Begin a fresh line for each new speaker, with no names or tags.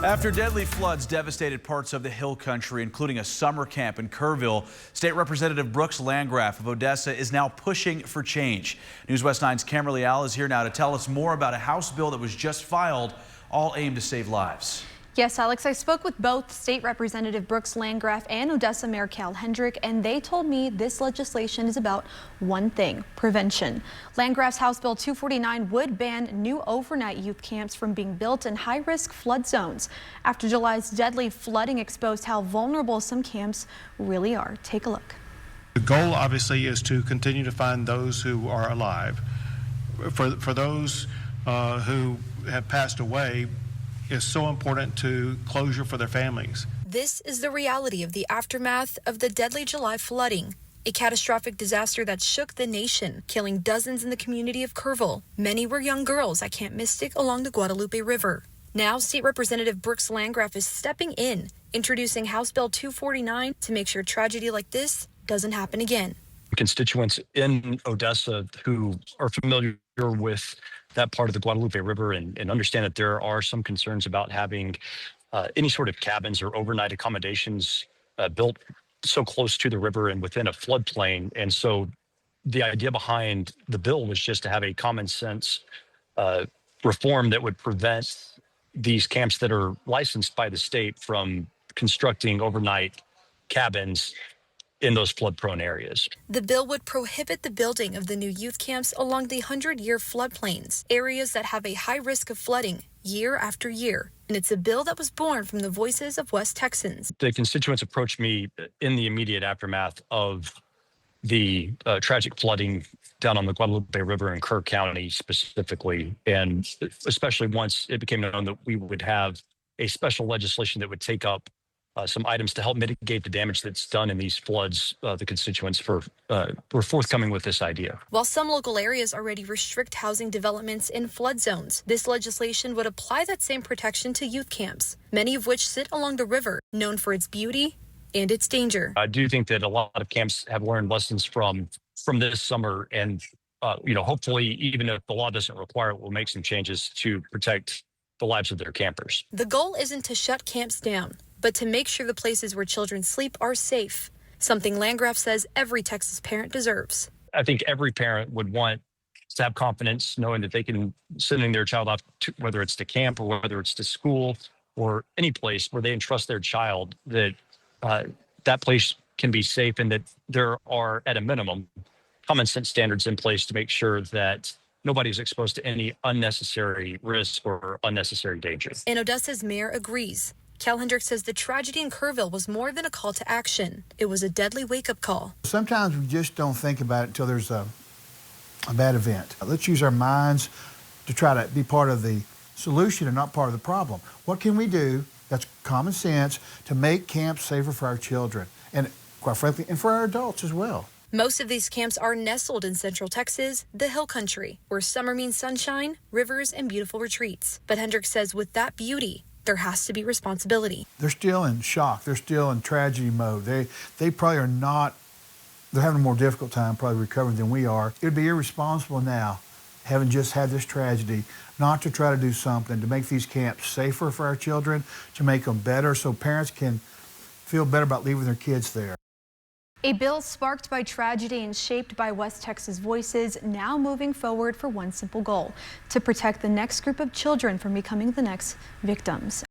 After deadly floods devastated parts of the hill country, including a summer camp in Kerrville, State Representative Brooks Landgraf of Odessa is now pushing for change. News West 9's Kerrville is here now to tell us more about a House bill that was just filed, all aimed to save lives.
Yes, Alex, I spoke with both State Representative Brooks Landgraf and Odessa Mayor Cal Hendrick, and they told me this legislation is about one thing: prevention. Landgraf's House Bill 249 would ban new overnight youth camps from being built in high-risk flood zones after July's deadly flooding exposed how vulnerable some camps really are. Take a look.
The goal, obviously, is to continue to find those who are alive. For those who have passed away, is so important to closure for their families.
This is the reality of the aftermath of the deadly July flooding, a catastrophic disaster that shook the nation, killing dozens in the community of Kerrville. Many were young girls at Camp Mystic along the Guadalupe River. Now, State Representative Brooks Landgraf is stepping in, introducing House Bill 249 to make sure tragedy like this doesn't happen again.
Constituents in Odessa who are familiar with that part of the Guadalupe River and understand that there are some concerns about having any sort of cabins or overnight accommodations built so close to the river and within a floodplain. And so the idea behind the bill was just to have a common sense reform that would prevent these camps that are licensed by the state from constructing overnight cabins in those flood-prone areas.
The bill would prohibit the building of the new youth camps along the 100-year floodplains, areas that have a high risk of flooding year after year. And it's a bill that was born from the voices of West Texans.
The constituents approached me in the immediate aftermath of the tragic flooding down on the Guadalupe River in Kerr County specifically, and especially once it became known that we would have a special legislation that would take up some items to help mitigate the damage that's done in these floods. The constituents were forthcoming with this idea.
While some local areas already restrict housing developments in flood zones, this legislation would apply that same protection to youth camps, many of which sit along the river, known for its beauty and its danger.
I do think that a lot of camps have learned lessons from this summer, and hopefully, even if the law doesn't require it, we'll make some changes to protect the lives of their campers.
The goal isn't to shut camps down, but to make sure the places where children sleep are safe, something Landgraf says every Texas parent deserves.
I think every parent would want to have confidence knowing that they can sending their child off to, whether it's to camp or whether it's to school or any place where they entrust their child, that that place can be safe and that there are, at a minimum, common sense standards in place to make sure that nobody's exposed to any unnecessary risk or unnecessary danger.
And Odessa's mayor agrees. Cal Hendrick says the tragedy in Kerrville was more than a call to action. It was a deadly wake-up call.
Sometimes we just don't think about it until there's a bad event. Let's use our minds to try to be part of the solution and not part of the problem. What can we do that's common sense to make camps safer for our children and, quite frankly, and for our adults as well?
Most of these camps are nestled in central Texas, the hill country, where summer means sunshine, rivers, and beautiful retreats. But Hendrick says with that beauty, there has to be responsibility.
They're still in shock. They're still in tragedy mode. They probably are not, they're having a more difficult time probably recovering than we are. It would be irresponsible now, having just had this tragedy, not to try to do something to make these camps safer for our children, to make them better so parents can feel better about leaving their kids there.
A bill sparked by tragedy and shaped by West Texas voices, now moving forward for one simple goal: to protect the next group of children from becoming the next victims.